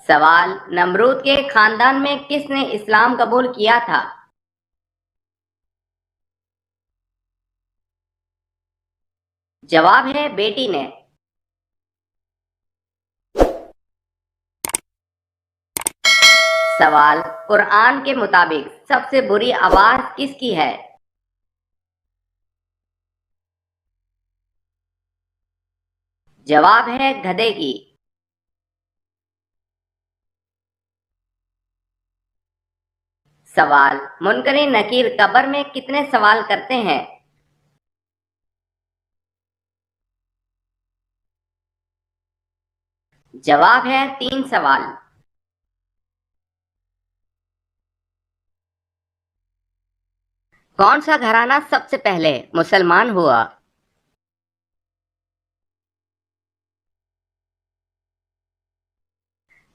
سوال: نمرود کے خاندان میں کس نے اسلام قبول کیا تھا؟ جواب ہے بیٹی نے۔ سوال: قرآن کے مطابق سب سے بری آواز کس کی ہے؟ جواب ہے گدھے کی۔ سوال: منکر نکیر قبر میں کتنے سوال کرتے ہیں؟ جواب ہے 3 سوال۔ کون سا گھرانہ سب سے پہلے مسلمان ہوا؟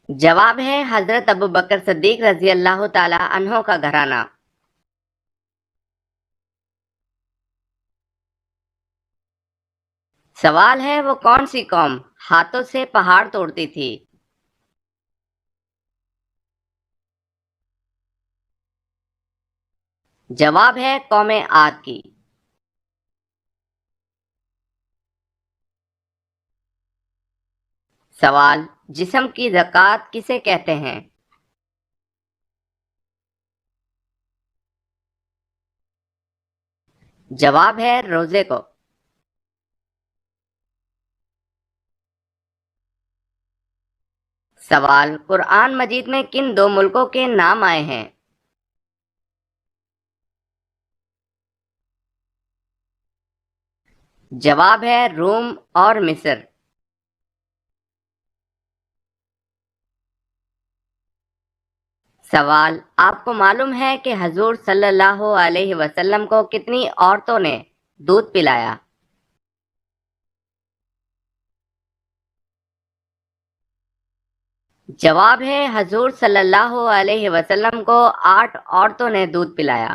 جواب ہے حضرت ابوبکر صدیق رضی اللہ تعالی عنہ کا گھرانہ۔ سوال ہے وہ کون سی قوم ہاتھوں سے پہاڑ توڑتی تھی؟ جواب ہے قوم عاد کی۔ سوال: جسم کی زکوٰۃ کسے کہتے ہیں؟ جواب ہے روزے کو۔ سوال: قرآن مجید میں کن 2 ملکوں کے نام آئے ہیں؟ جواب ہے روم اور مصر۔ سوال: آپ کو معلوم ہے کہ حضور صلی اللہ علیہ وسلم کو کتنی عورتوں نے دودھ پلایا؟ جواب ہے حضور صلی اللہ علیہ وسلم کو 8 عورتوں نے دودھ پلایا۔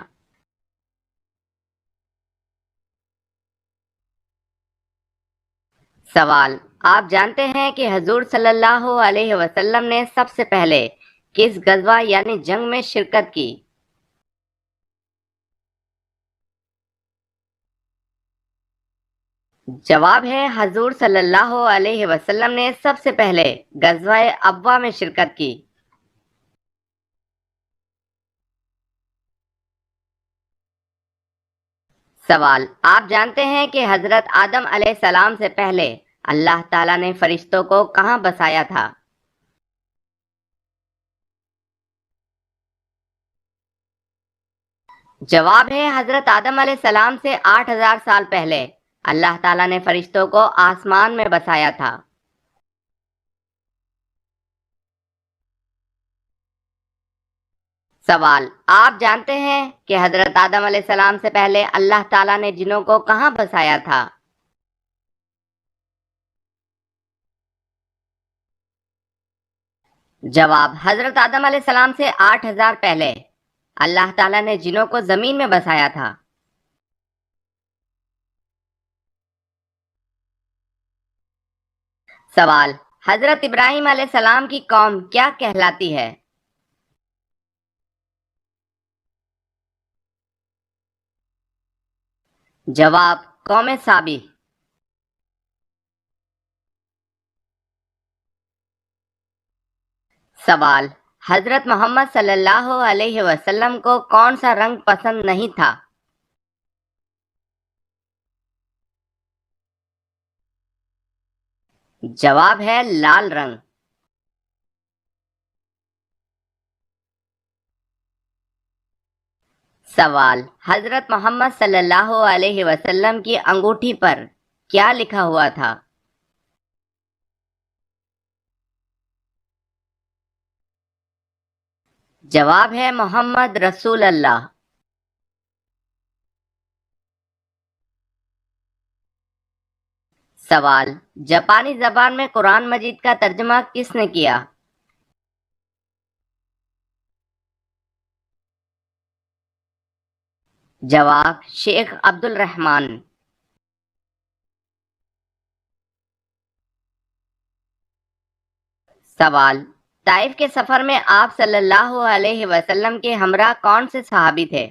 سوال: آپ جانتے ہیں کہ حضور صلی اللہ علیہ وسلم نے سب سے پہلے کس غزوہ یعنی جنگ میں شرکت کی؟ جواب ہے حضور صلی اللہ علیہ وسلم نے سب سے پہلے غزوہ ابوا میں شرکت کی۔ سوال: آپ جانتے ہیں کہ حضرت آدم علیہ السلام سے پہلے اللہ تعالیٰ نے فرشتوں کو کہاں بسایا تھا؟ جواب ہے حضرت آدم علیہ السلام سے 8000 سال پہلے اللہ تعالیٰ نے فرشتوں کو آسمان میں بسایا تھا۔ سوال: آپ جانتے ہیں کہ حضرت آدم علیہ السلام سے پہلے اللہ تعالیٰ نے جنوں کو کہاں بسایا تھا؟ جواب: حضرت آدم علیہ السلام سے 8000 پہلے اللہ تعالیٰ نے جنوں کو زمین میں بسایا تھا۔ سوال: حضرت ابراہیم علیہ السلام کی قوم کیا کہلاتی ہے؟ جواب: قوم صابی۔ سوال: حضرت محمد صلی اللہ علیہ وسلم کو کون سا رنگ پسند نہیں تھا؟ جواب ہے لال رنگ۔ سوال: حضرت محمد صلی اللہ علیہ وسلم کی انگوٹھی پر کیا لکھا ہوا تھا؟ جواب ہے محمد رسول اللہ۔ سوال: جاپانی زبان میں قرآن مجید کا ترجمہ کس نے کیا؟ جواب: شیخ عبد الرحمن۔ سوال: طائف کے سفر میں آپ صلی اللہ علیہ وسلم کے ہمراہ کون سے صحابی تھے؟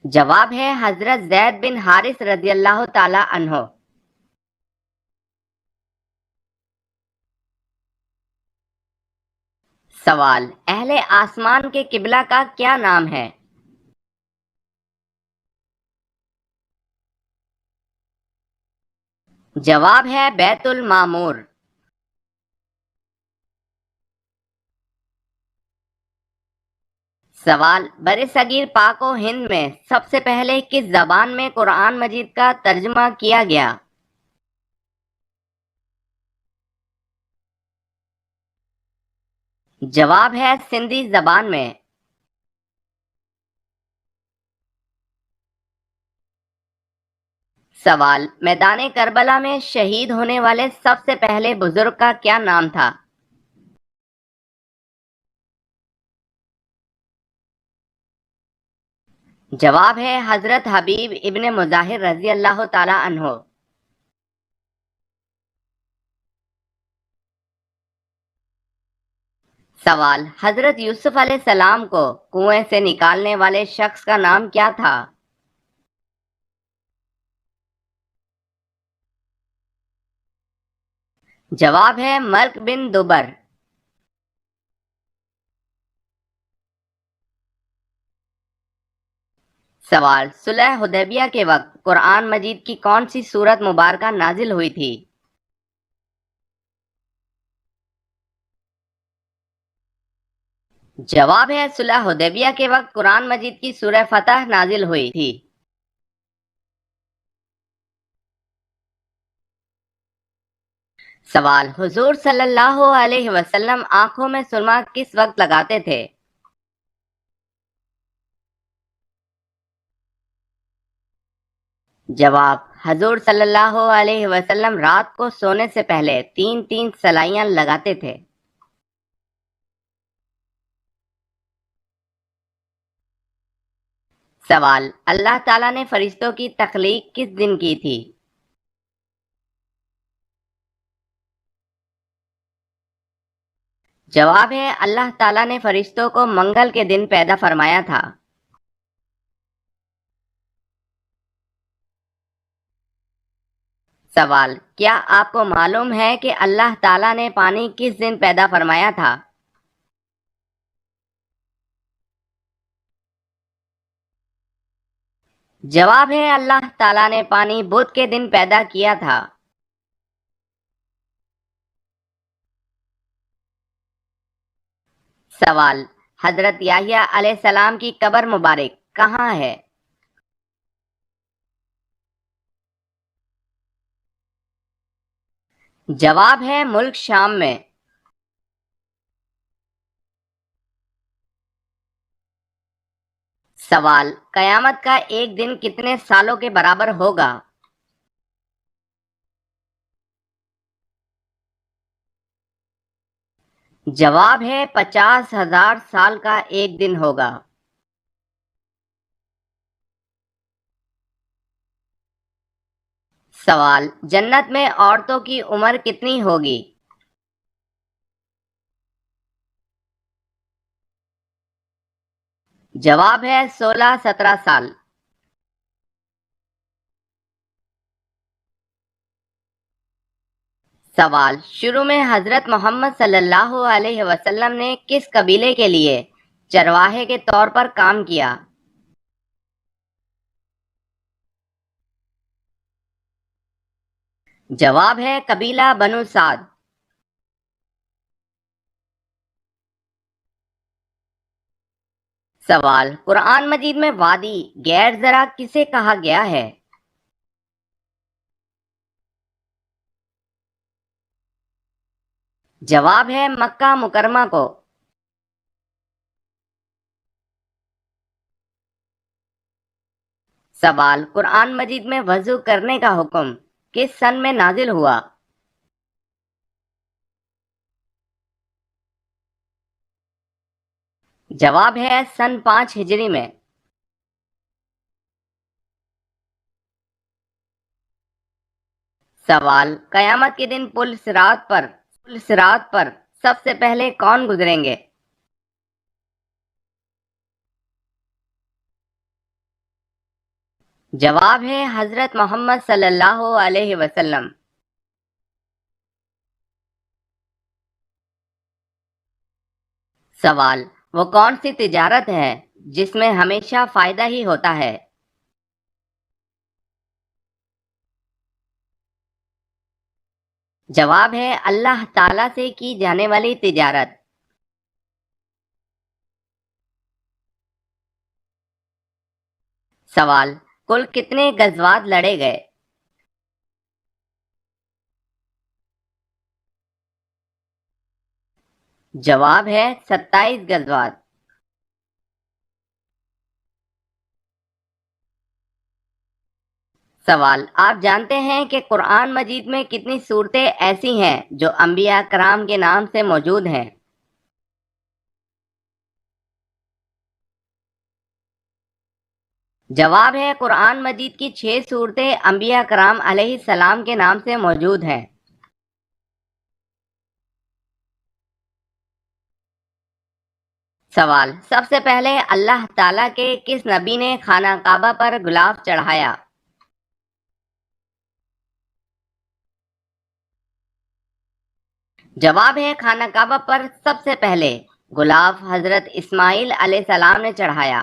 جواب ہے حضرت زید بن حارث رضی اللہ تعالی عنہ۔ سوال، اہل آسمان کے قبلہ کا کیا نام ہے؟ جواب ہے بیت المعمور۔ سوال، برصغیر پاک و ہند میں سب سے پہلے کس زبان میں قرآن مجید کا ترجمہ کیا گیا؟ جواب ہے سندھی زبان میں۔ سوال، میدان کربلا میں شہید ہونے والے سب سے پہلے بزرگ کا کیا نام تھا؟ جواب ہے حضرت حبیب ابن مظاہر رضی اللہ تعالی عنہ۔ سوال، حضرت یوسف علیہ السلام کو کنویں سے نکالنے والے شخص کا نام کیا تھا؟ جواب ہے ملک بن دبر۔ سوال، صلح حدیبیہ کے وقت قرآن مجید کی کون سی سورت مبارکہ نازل ہوئی تھی؟ جواب ہے صلح حدیبیہ کے وقت قرآن مجید کی سورہ فتح نازل ہوئی تھی۔ سوال، حضور صلی اللہ علیہ وسلم آنکھوں میں سرما کس وقت لگاتے تھے؟ جواب، حضور صلی اللہ علیہ وسلم رات کو سونے سے پہلے تین تین سلائیاں لگاتے تھے۔ سوال، اللہ تعالیٰ نے فرشتوں کی تخلیق کس دن کی تھی؟ جواب ہے اللہ تعالیٰ نے فرشتوں کو منگل کے دن پیدا فرمایا تھا۔ سوال، کیا آپ کو معلوم ہے کہ اللہ تعالیٰ نے پانی کس دن پیدا فرمایا تھا؟ جواب ہے اللہ تعالیٰ نے پانی بدھ کے دن پیدا کیا تھا۔ سوال، حضرت یحییٰ علیہ السلام کی قبر مبارک کہاں ہے؟ جواب ہے ملک شام میں۔ سوال، قیامت کا ایک دن کتنے سالوں کے برابر ہوگا؟ جواب ہے 50,000 سال کا ایک دن ہوگا۔ سوال، جنت میں عورتوں کی عمر کتنی ہوگی؟ جواب ہے 16-17 سال۔ سوال، شروع میں حضرت محمد صلی اللہ علیہ وسلم نے کس قبیلے کے لیے چرواہے کے طور پر کام کیا؟ جواب ہے قبیلہ بنو سعد۔ سوال، قرآن مجید میں وادی غیر زرع کسے کہا گیا ہے؟ جواب ہے مکہ مکرمہ کو۔ سوال، قرآن مجید میں وضو کرنے کا حکم کس سن میں نازل ہوا؟ جواب ہے سن 5 ہجری میں۔ سوال، قیامت کے دن پل صراط پر سب سے پہلے کون گزریں گے؟ جواب ہے حضرت محمد صلی اللہ علیہ وسلم۔ سوال، وہ کون سی تجارت ہے جس میں ہمیشہ فائدہ ہی ہوتا ہے؟ جواب ہے اللہ تعالیٰ سے کی جانے والی تجارت۔ سوال، کل کتنے غزوات لڑے گئے؟ جواب ہے 27 غزوات۔ سوال، آپ جانتے ہیں کہ قرآن مجید میں کتنی صورتیں ایسی ہیں جو انبیاء کرام کے نام سے موجود ہیں؟ جواب ہے قرآن مجید کی 6 صورتیں انبیاء کرام علیہ السلام کے نام سے موجود ہیں۔ سوال، سب سے پہلے اللہ تعالیٰ کے کس نبی نے خانہ کعبہ پر غلاف چڑھایا؟ جواب ہے خانہ کعبہ پر سب سے پہلے غلاف حضرت اسماعیل علیہ السلام نے چڑھایا۔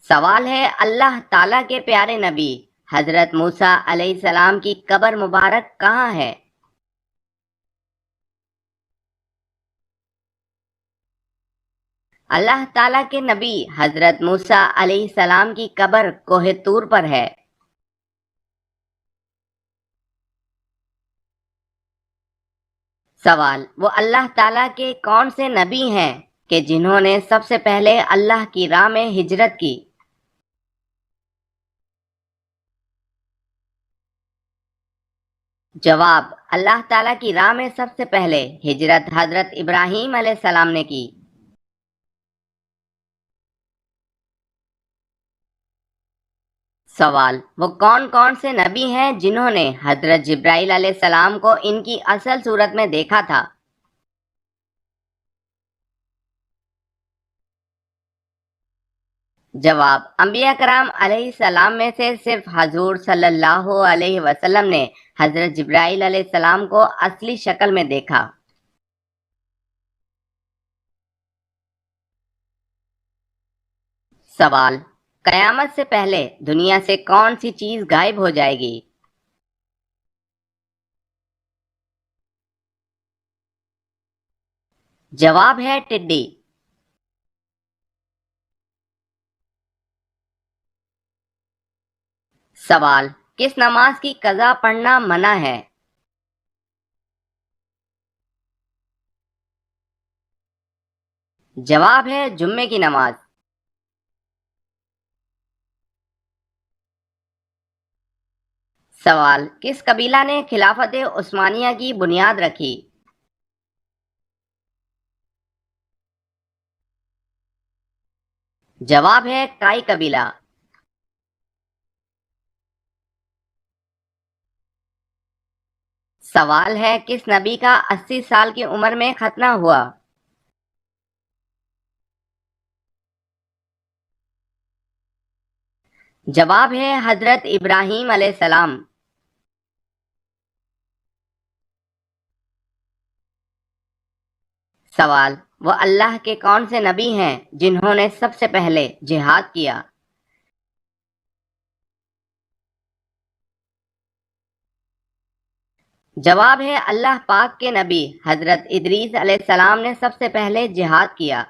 سوال ہے اللہ تعالیٰ کے پیارے نبی حضرت موسیٰ علیہ السلام کی قبر مبارک کہاں ہے؟ اللہ تعالیٰ کے نبی حضرت موسیٰ علیہ السلام کی قبر کوہ طور پر ہے۔ سوال، وہ اللہ تعالیٰ کے کون سے نبی ہیں کہ جنہوں نے سب سے پہلے اللہ کی راہ میں ہجرت کی؟ جواب، اللہ تعالیٰ کی راہ میں سب سے پہلے ہجرت حضرت ابراہیم علیہ السلام نے کی۔ سوال، وہ کون کون سے نبی ہیں جنہوں نے حضرت جبرائیل علیہ السلام کو ان کی اصل صورت میں دیکھا تھا؟ جواب، انبیاء کرام علیہ السلام میں سے صرف حضور صلی اللہ علیہ وسلم نے حضرت جبرائیل علیہ السلام کو اصلی شکل میں دیکھا۔ سوال، قیامت سے پہلے دنیا سے کون سی چیز غائب ہو جائے گی؟ جواب ہے ٹڈی۔ سوال، کس نماز کی قضا پڑھنا منع ہے؟ جواب ہے جمعے کی نماز۔ سوال، کس قبیلہ نے خلافت عثمانیہ کی بنیاد رکھی؟ جواب ہے کائی قبیلہ۔ سوال ہے کس نبی کا 80 سال کی عمر میں ختنہ ہوا؟ جواب ہے حضرت ابراہیم علیہ السلام۔ سوال، وہ اللہ کے کون سے نبی ہیں جنہوں نے سب سے پہلے جہاد کیا؟ جواب ہے اللہ پاک کے نبی حضرت ادریس علیہ السلام نے سب سے پہلے جہاد کیا۔